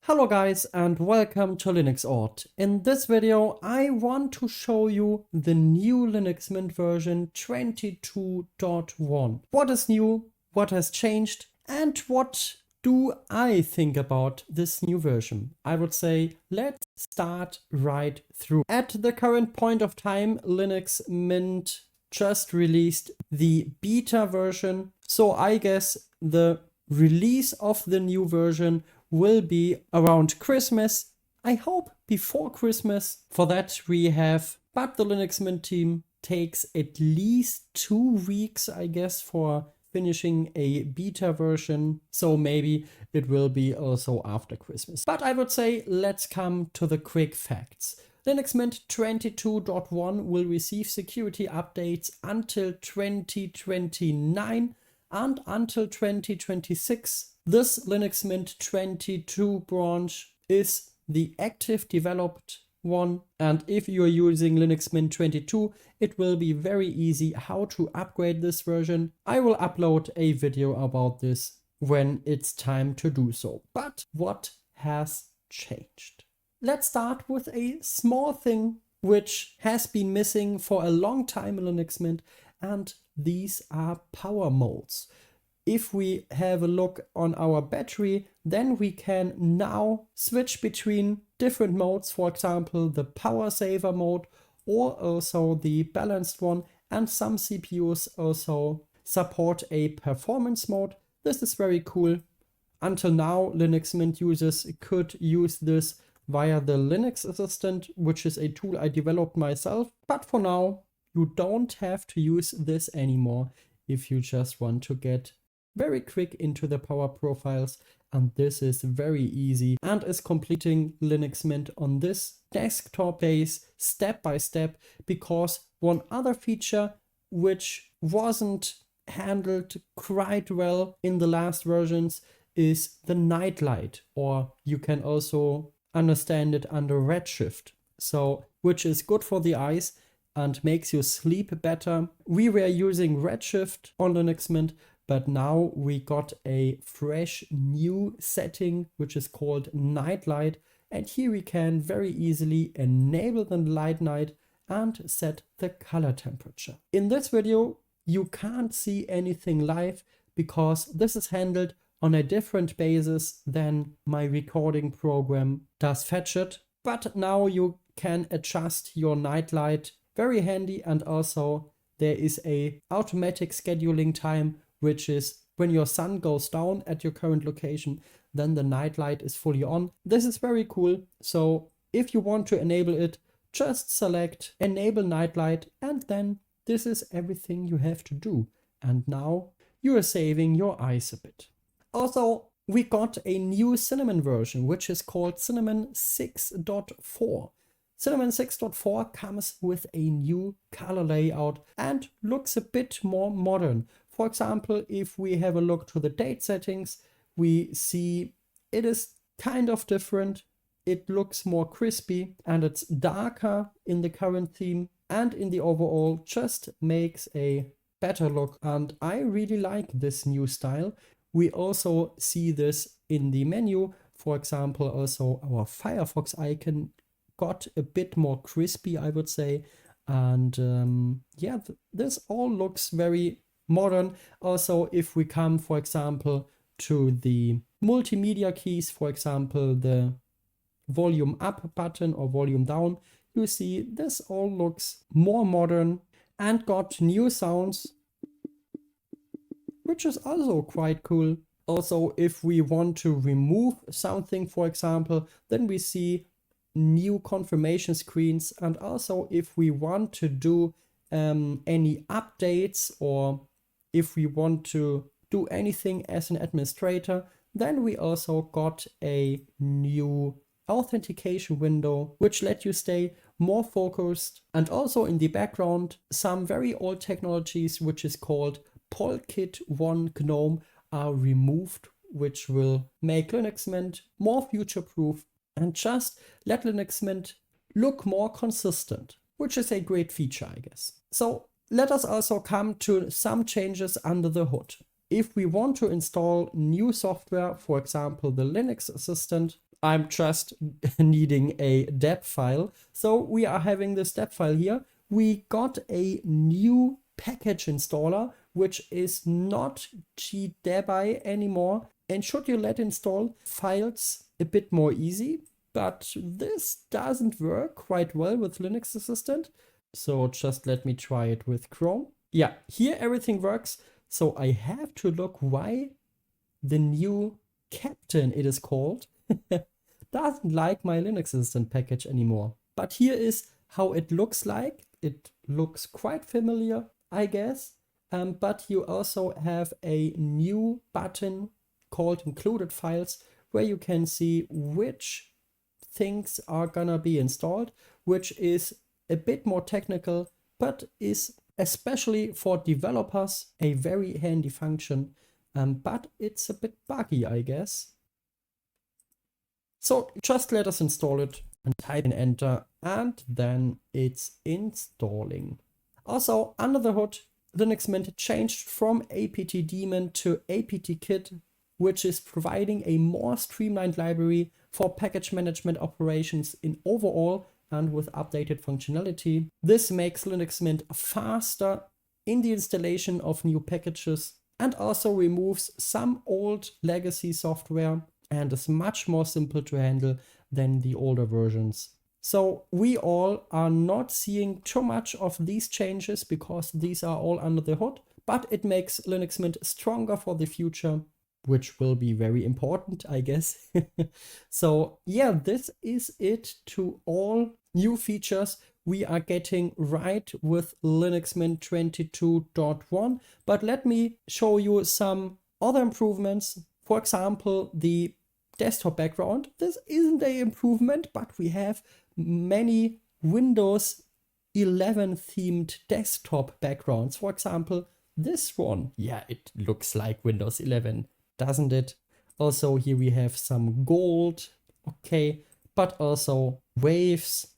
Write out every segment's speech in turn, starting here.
Hello guys and welcome to Linux. In this video I want to show you the new Linux Mint version 22.1. What is new, what has changed, and what do I think about this new version? I would say let's start right through. At the current point of time, Linux Mint just released the beta version, so I guess the release of the new version will be around Christmas. I hope before Christmas. For that we have, but the Linux Mint team takes at least 2 weeks, I guess, for finishing a beta version. So maybe it will be also after Christmas. But I would say let's come to the quick facts. Linux Mint 22.1 will receive security updates until 2029 and until 2026. This Linux Mint 22 branch is the active developed one, and if you're using Linux Mint 22, it will be very easy how to upgrade this version. I will upload a video about this when it's time to do so. But what has changed? Let's start with a small thing which has been missing for a long time in Linux Mint, and these are power modes. If we have a look on our battery, then we can now switch between different modes, for example, the power saver mode or also the balanced one, and some CPUs also support a performance mode. This is very cool. Until now, Linux Mint users could use this via the Linux Assistant, which is a tool I developed myself. But for now, you don't have to use this anymore if you just want to get very quick into the power profiles, and this is very easy and is completing Linux Mint on this desktop base step by step, because one other feature which wasn't handled quite well in the last versions is the night light, or you can also understand it under Redshift, so which is good for the eyes and makes you sleep better. We were using Redshift on Linux Mint, but now we got a fresh new setting which is called Night Light, and here we can very easily enable the light night and set the color temperature. In this video you can't see anything live because this is handled on a different basis than my recording program does fetch it, but now you can adjust your night light very handy, and also there is a automatic scheduling time, which is when your sun goes down at your current location, then the night light is fully on. This is very cool. So if you want to enable it, just select enable night light, and then this is everything you have to do. And now you are saving your eyes a bit. Also, we got a new Cinnamon version, which is called Cinnamon 6.4. Cinnamon 6.4 comes with a new color layout and looks a bit more modern. For example, if we have a look to the date settings, we see it is kind of different. It looks more crispy and it's darker in the current theme, and in the overall just makes a better look. And I really like this new style. We also see this in the menu. For example, also our Firefox icon got a bit more crispy, I would say. And yeah, this all looks very modern. Also, if we come, for example, to the multimedia keys, for example, the volume up button or volume down, you see this all looks more modern and got new sounds, which is also quite cool. Also, if we want to remove something, for example, then we see new confirmation screens. And also if we want to do any updates, or if we want to do anything as an administrator, then we also got a new authentication window which let you stay more focused. And also in the background, some very old technologies which is called Polkit 1 GNOME are removed, which will make Linux Mint more future-proof and just let Linux Mint look more consistent, which is a great feature, I guess. So let us also come to some changes under the hood. If we want to install new software, for example, the Linux Assistant, I'm just needing a deb file. So we are having this deb file here. We got a new package installer, which is not gdebi anymore. And should you let install files a bit more easy, but this doesn't work quite well with Linux Assistant. So just let me try it with Chrome. Yeah, here everything works. So I have to look why the new Captain, it is called, doesn't like my Linux Assistant package anymore. But here is how it looks like. It looks quite familiar, I guess. But you also have a new button called Included Files, where you can see which things are gonna be installed, which is a bit more technical, but is especially for developers a very handy function. But it's a bit buggy, I guess. So just let us install it and type in enter, and then it's installing. Also, under the hood, Linux Mint changed from apt-daemon to apt-kit, which is providing a more streamlined library for package management operations in overall and with updated functionality. This makes Linux Mint faster in the installation of new packages and also removes some old legacy software and is much more simple to handle than the older versions. So we all are not seeing too much of these changes because these are all under the hood, but it makes Linux Mint stronger for the future, which will be very important, I guess. So yeah, this is it to all new features we are getting right with Linux Mint 22.1. But let me show you some other improvements. For example, the desktop background. This isn't an improvement, but we have many Windows 11 themed desktop backgrounds. For example, this one. Yeah, it looks like Windows 11, doesn't it? Also, here we have some gold. Okay, but also waves.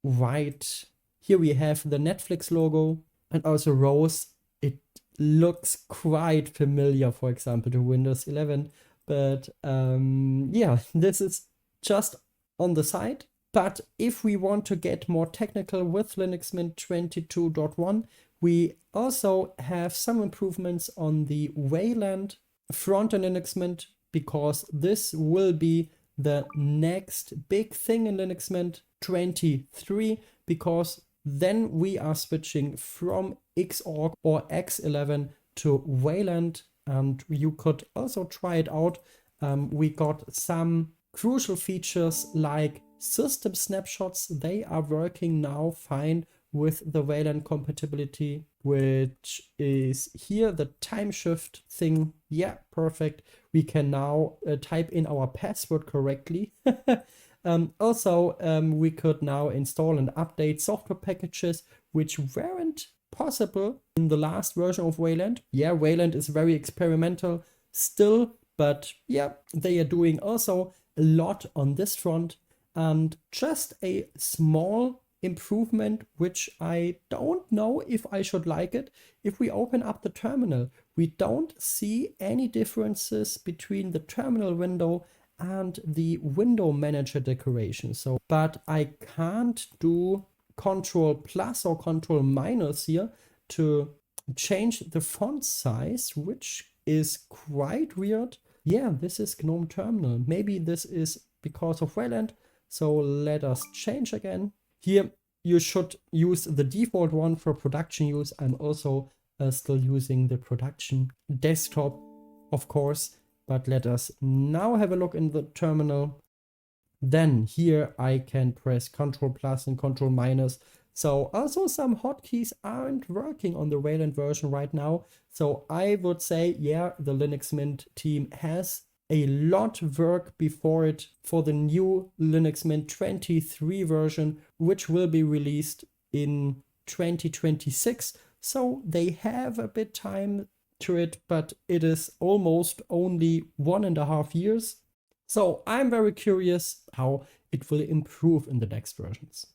Right. Here we have the Netflix logo and also rows. It looks quite familiar, for example, to Windows 11. But yeah, this is just on the side. But if we want to get more technical with Linux Mint 22.1, we also have some improvements on the Wayland front in Linux Mint, because this will be the next big thing in Linux Mint 23, because then we are switching from Xorg or X11 to Wayland, and you could also try it out. We got some crucial features like system snapshots. They are working now fine with the Wayland compatibility, which is here the time shift thing. Yeah, perfect. We can now type in our password correctly. Also, we could now install and update software packages which weren't possible in the last version of Wayland. Yeah, Wayland is very experimental still, but yeah, they are doing also a lot on this front. And just a small improvement, which I don't know if I should like it. If we open up the terminal, we don't see any differences between the terminal window and the window manager decoration. So, but I can't do Control plus or Control minus here to change the font size, which is quite weird. Yeah, this is GNOME Terminal. Maybe this is because of Wayland. So let us change again. Here you should use the default one for production use. I'm also still using the production desktop, of course. But let us now have a look in the terminal. Then here I can press Ctrl plus and Ctrl minus. So also some hotkeys aren't working on the Wayland version right now. So I would say, yeah, the Linux Mint team has a lot of work before it for the new Linux Mint 23 version, which will be released in 2026. So they have a bit time to it, but it is almost only 1.5 years. So I'm very curious how it will improve in the next versions.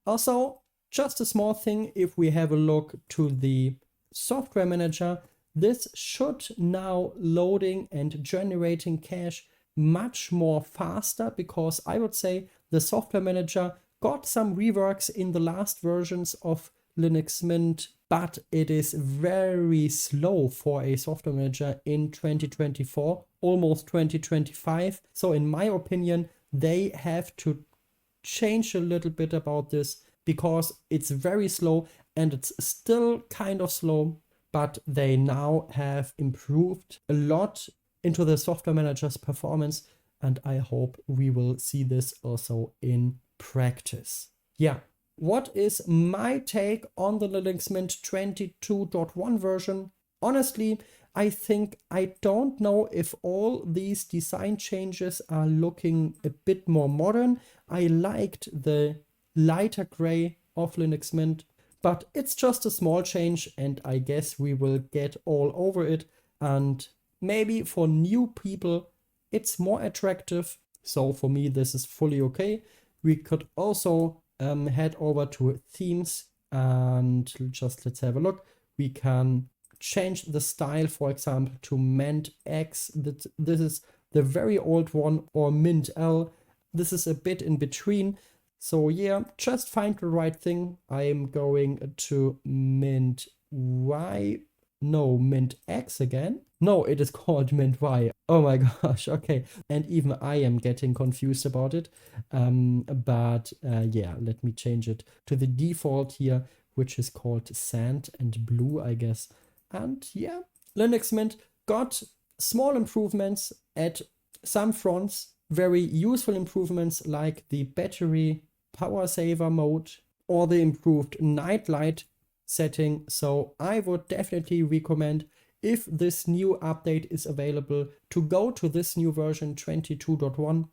Also, just a small thing, if we have a look to the software manager, this should now loading and generating cache much more faster, because I would say the software manager got some reworks in the last versions of Linux Mint, but it is very slow for a software manager in 2024, almost 2025. So in my opinion, they have to change a little bit about this, because it's very slow and it's still kind of slow, but they now have improved a lot into the software manager's performance, and I hope we will see this also in practice. Yeah, what is my take on the Linux Mint 22.1 version? Honestly, I think I don't know if all these design changes are looking a bit more modern. I liked the lighter gray of Linux Mint, but it's just a small change, and I guess we will get all over it. And maybe for new people, it's more attractive. So for me, this is fully okay. We could also head over to themes and let's have a look. We can change the style, for example, to Mint X. This is the very old one, or Mint L. This is a bit in between. So yeah, just find the right thing. I am going to Mint Y. No, Mint X again. No, it is called Mint Y. Oh my gosh, okay. And even I am getting confused about it. Yeah, let me change it to the default here, which is called Sand and Blue, I guess. And yeah, Linux Mint got small improvements at some fronts, very useful improvements like the battery power saver mode or the improved night light setting. So I would definitely recommend, if this new update is available, to go to this new version 22.1.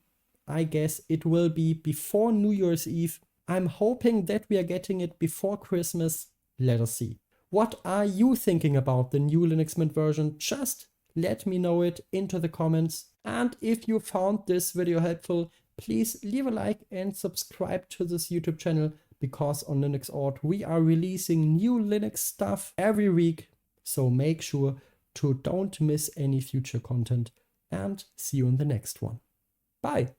I guess it will be before New Year's Eve. I'm hoping that we are getting it before Christmas. Let us see. What are you thinking about the new Linux Mint version? Just let me know it into the comments. And if you found this video helpful, please leave a like and subscribe to this YouTube channel, because on Linuxort we are releasing new Linux stuff every week. So make sure to don't miss any future content, and see you in the next one. Bye.